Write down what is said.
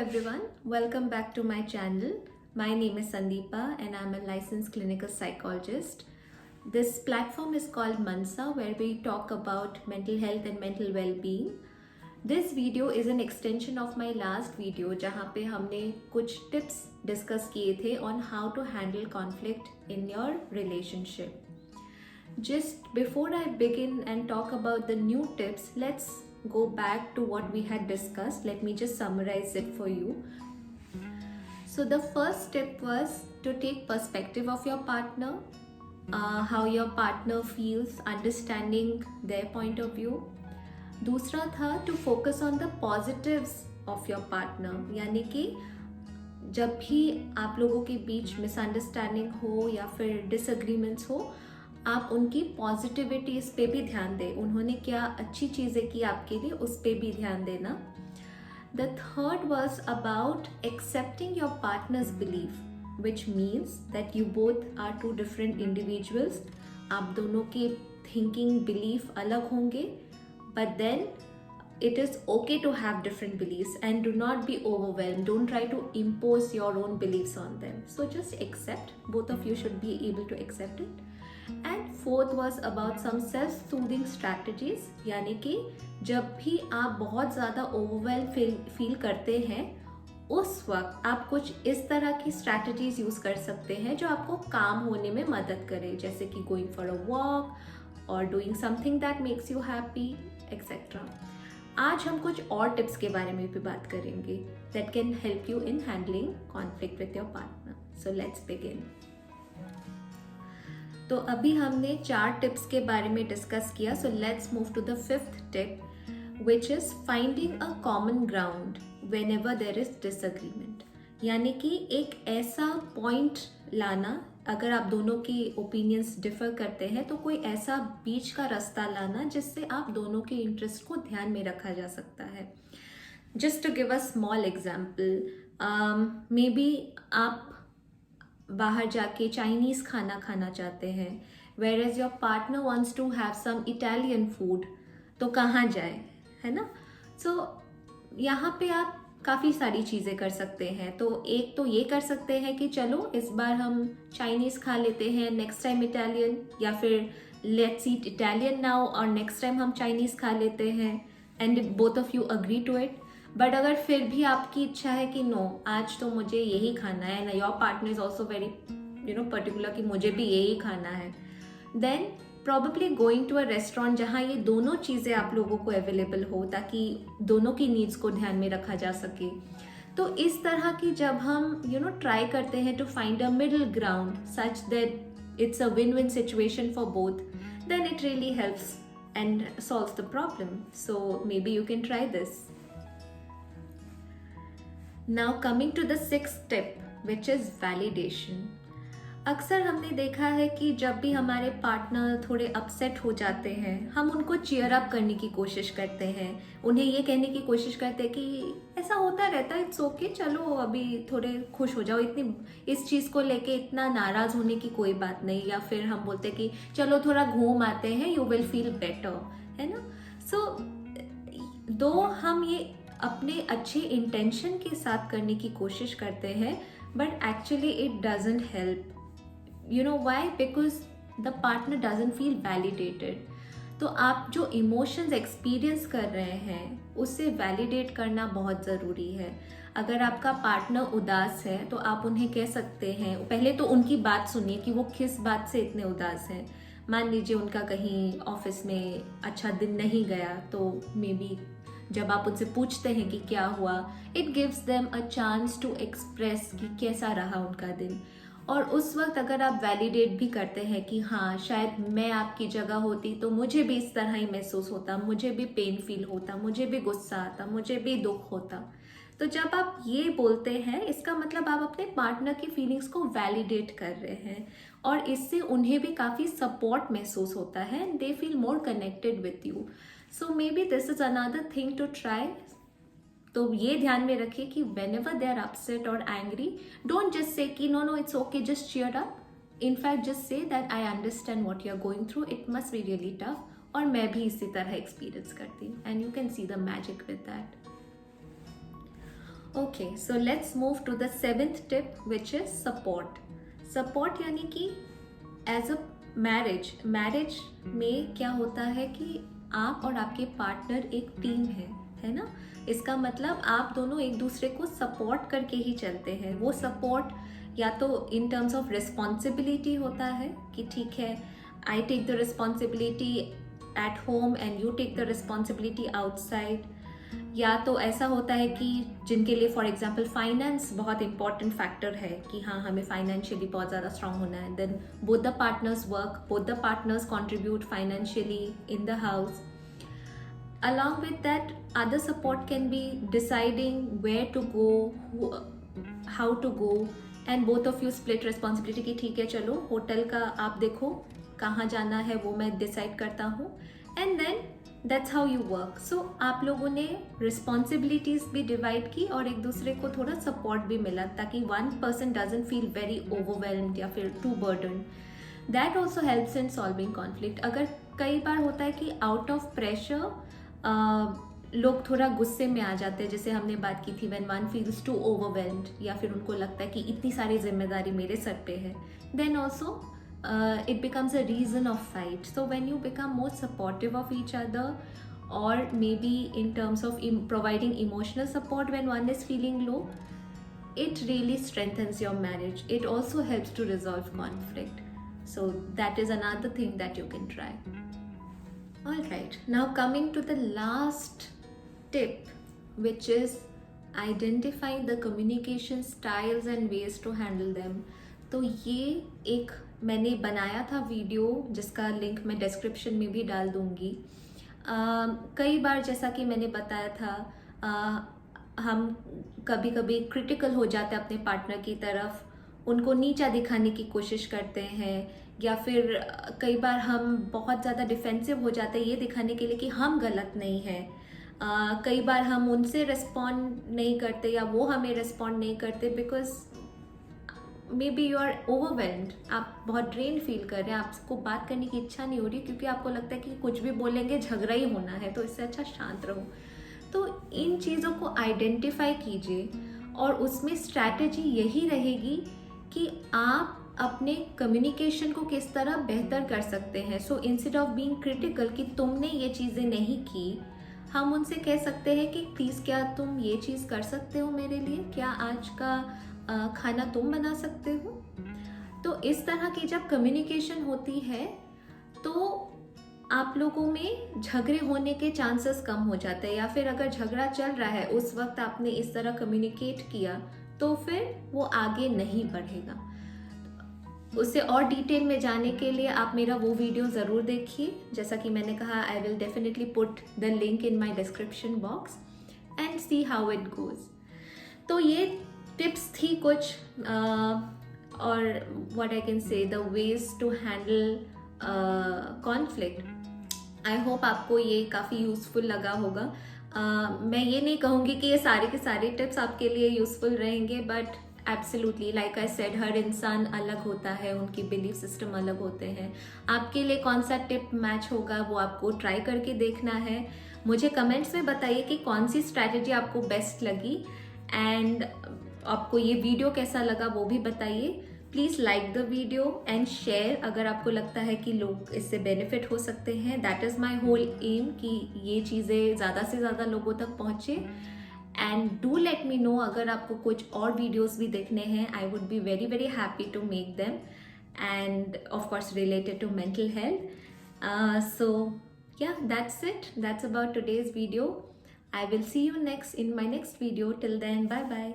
everyone, welcome back to my channel. My name is Sandeepa and I'm a licensed clinical psychologist. This platform is called Mansa, where we talk about mental health and mental well-being. This video is an extension of my last video जहाँ पे हमने कुछ tips discuss किए थे on how to handle conflict in your relationship. Just before I begin and talk about the new tips, let's go back to what we had discussed. Let me just summarize it for you. So the first tip was to take perspective of your partner, how your partner feels, understanding their point of view. दूसरा था to focus on the positives of your partner, यानी कि जब भी आप लोगों के बीच misunderstanding हो या फिर डिसएग्रीमेंट्स हो, आप उनकी पॉजिटिविटीज पे भी ध्यान दें. उन्होंने क्या अच्छी चीज़ें की आपके लिए, उस पे भी ध्यान देना. The third was about accepting your partner's belief, which means that you both are two different individuals. आप दोनों के थिंकिंग बिलीफ अलग होंगे, but then it is okay to have different beliefs and do not be overwhelmed. Don't try to impose your own beliefs on them. So just accept. Both of you should be able to accept it. And fourth was about some self-soothing strategies. यानी कि जब भी आप बहुत ज़्यादा overwhelmed feel करते हैं, उस वक्त आप कुछ इस तरह की strategies यूज़ कर सकते हैं जो आपको काम होने में मदद करे, जैसे कि going for a walk or doing something that makes you happy, etc. आज हम कुछ और टिप्स के बारे में भी बात करेंगे that can help you in handling conflict with your partner. So let's begin. तो अभी हमने 4 टिप्स के बारे में डिस्कस किया. So let's move to the fifth tip, which is finding a common ground whenever there is disagreement. यानी कि एक ऐसा पॉइंट लाना, अगर आप दोनों की ओपिनियंस डिफर करते हैं तो कोई ऐसा बीच का रास्ता लाना जिससे आप दोनों के इंटरेस्ट को ध्यान में रखा जा सकता है. Just to give a small example, maybe आप बाहर जाके चाइनीज़ खाना खाना चाहते हैं, whereas your partner wants to have some Italian food. तो कहाँ जाए, है ना? सो यहाँ पे आप काफ़ी सारी चीज़ें कर सकते हैं. तो एक तो ये कर सकते हैं कि चलो इस बार हम चाइनीज़ खा लेते हैं, नेक्स्ट टाइम इटालियन, या फिर लेट्स ईट इटालियन नाउ और नेक्स्ट टाइम हम चाइनीज़ खा लेते हैं, and both of you agree to it. But अगर फिर भी आपकी इच्छा है कि नो, आज तो मुझे यही खाना है, ना your partner is also very particular कि मुझे भी यही खाना है, then probably going to a restaurant जहाँ ये दोनों चीज़ें आप लोगों को अवेलेबल हो, ताकि दोनों की नीड्स को ध्यान में रखा जा सके. तो इस तरह की जब हम ट्राई करते हैं to find a middle ground such that it's a win win situation for both, then it really helps and solves the problem. So maybe you can try this. Now coming to the sixth tip, which is validation. अक्सर हमने देखा है कि जब भी हमारे partner थोड़े upset हो जाते हैं, हम उनको चीयर अप करने की कोशिश करते हैं, उन्हें ये कहने की कोशिश करते हैं कि ऐसा होता रहता है, इट्स ओके, चलो अभी थोड़े खुश हो जाओ, इतनी इस चीज़ को लेके इतना नाराज़ होने की कोई बात नहीं. या फिर हम बोलते हैं कि चलो थोड़ा घूम आते हैं, यू विल फील बेटर, है ना? सो दो हम ये अपने अच्छे इंटेंशन के साथ करने की कोशिश करते हैं, but actually it doesn't help. You know why? Because the partner doesn't feel validated. तो आप जो इमोशंस एक्सपीरियंस कर रहे हैं उससे वैलिडेट करना बहुत ज़रूरी है. अगर आपका पार्टनर उदास है तो आप उन्हें कह सकते हैं, पहले तो उनकी बात सुनिए कि वो किस बात से इतने उदास हैं. मान लीजिए उनका कहीं ऑफिस में अच्छा दिन नहीं गया, तो मे बी जब आप उनसे पूछते हैं कि क्या हुआ, it gives them a chance to express कि कैसा रहा उनका दिन. और उस वक्त अगर आप वैलिडेट भी करते हैं कि हाँ, शायद मैं आपकी जगह होती तो मुझे भी इस तरह ही महसूस होता, मुझे भी पेन फील होता, मुझे भी गुस्सा आता, मुझे भी दुख होता. तो जब आप ये बोलते हैं, इसका मतलब आप अपने पार्टनर की फीलिंग्स को वैलिडेट कर रहे हैं, और इससे उन्हें भी काफ़ी सपोर्ट महसूस होता है and they feel more connected with you. So maybe this is another thing to try. तो ये ध्यान में रखिए कि whenever they are upset or angry, don't just say कि no, it's okay, just cheer up. In fact, just say that I understand what you are going through. It must be really tough. और मैं भी इसी तरह experience करती हूँ, and you can see the magic with that. Okay, so let's move to the seventh tip, which is support. Support यानी कि as a marriage में क्या होता है कि आप और आपके पार्टनर एक टीम है ना। इसका मतलब आप दोनों एक दूसरे को सपोर्ट करके ही चलते हैं। वो सपोर्ट या तो इन टर्म्स ऑफ रिस्पॉन्सिबिलिटी होता है कि ठीक है, I take the responsibility at home and you take the responsibility outside, या तो ऐसा होता है कि जिनके लिए फॉर एग्जांपल फाइनेंस बहुत इंपॉर्टेंट फैक्टर है कि हाँ, हमें फाइनेंशियली बहुत ज़्यादा स्ट्रांग होना है, then both the partners work, both the partners contribute financially in the house. Along with that, other support can be deciding where to go, how to go, and both of you split responsibility कि ठीक है, चलो hotel का आप देखो, कहाँ जाना है वो मैं डिसाइड करता हूँ, and then that's how you work. So आप लोगों ने responsibilities भी डिवाइड की और एक दूसरे को थोड़ा सपोर्ट भी मिला ताकि one person doesn't feel very overwhelmed या फिर too burdened. That also helps in solving conflict. अगर कई बार होता है कि out of pressure लोग थोड़ा गुस्से में आ जाते हैं, जैसे हमने बात की थी when one feels too overwhelmed, या फिर उनको लगता है कि इतनी सारी जिम्मेदारी मेरे सर पे है, then also it becomes a reason of fight. So when you become more supportive of each other, or maybe in terms of providing emotional support when one is feeling low, it really strengthens your marriage. It also helps to resolve conflict. So that is another thing that you can try. Alright, now coming to the last tip, which is identifying the communication styles and ways to handle them. तो ये एक मैंने बनाया था video जिसका link मैं description में भी डाल दूंगी. कई बार जैसा कि मैंने बताया था, हम कभी कभी क्रिटिकल हो जाते हैं अपने पार्टनर की तरफ, उनको नीचा दिखाने की कोशिश करते हैं, या फिर कई बार हम बहुत ज़्यादा डिफेंसिव हो जाते हैं ये दिखाने के लिए कि हम गलत नहीं हैं. कई बार हम उनसे रिस्पॉन्ड नहीं करते या वो हमें रिस्पॉन्ड नहीं करते because maybe you are overwhelmed, आप बहुत ड्रेन फील कर रहे हैं, आपको बात करने की इच्छा नहीं हो रही क्योंकि आपको लगता है कि कुछ भी बोलेंगे झगड़ा ही होना है, तो इससे अच्छा शांत रहो. तो इन चीज़ों को आइडेंटिफाई कीजिए और उसमें स्ट्रैटेजी यही रहेगी कि आप अपने कम्युनिकेशन को किस तरह बेहतर कर सकते हैं. So instead of being critical कि तुमने ये चीज़ें नहीं की, हम उनसे कह सकते हैं कि प्लीज़ क्या तुम ये चीज़ कर सकते हो मेरे लिए, क्या आज का खाना तुम बना सकते हो. तो इस तरह की जब कम्युनिकेशन होती है तो आप लोगों में झगड़े होने के चांसेस कम हो जाते हैं, या फिर अगर झगड़ा चल रहा है उस वक्त आपने इस तरह कम्युनिकेट किया तो फिर वो आगे नहीं बढ़ेगा. उससे और डिटेल में जाने के लिए आप मेरा वो वीडियो ज़रूर देखिए. जैसा कि मैंने कहा, I will definitely put the link in my description box and see how it goes. तो ये टिप्स थी कुछ, और what I can say, the ways to handle conflict. I hope आपको ये काफ़ी यूज़फुल लगा होगा. मैं ये नहीं कहूँगी कि ये सारे के सारे टिप्स आपके लिए यूज़फुल रहेंगे, but absolutely like I said, हर इंसान अलग होता है, उनकी बिलीफ सिस्टम अलग होते हैं. आपके लिए कौन सा टिप मैच होगा वो आपको ट्राई करके देखना है. मुझे कमेंट्स में बताइए कि कौन सी स्ट्रैटेजी आपको बेस्ट लगी, एंड आपको ये वीडियो कैसा लगा वो भी बताइए. Please like the video and share अगर आपको लगता है कि लोग इससे बेनिफिट हो सकते हैं. That is my whole aim कि ये चीज़ें ज़्यादा से ज़्यादा लोगों तक पहुँचे. And do let me know अगर आपको कुछ और वीडियोस भी देखने हैं. I would be very very happy to make them, and of course related to mental health. So yeah, that's it. That's about today's video. I will see you next in my next video. Till then, bye bye.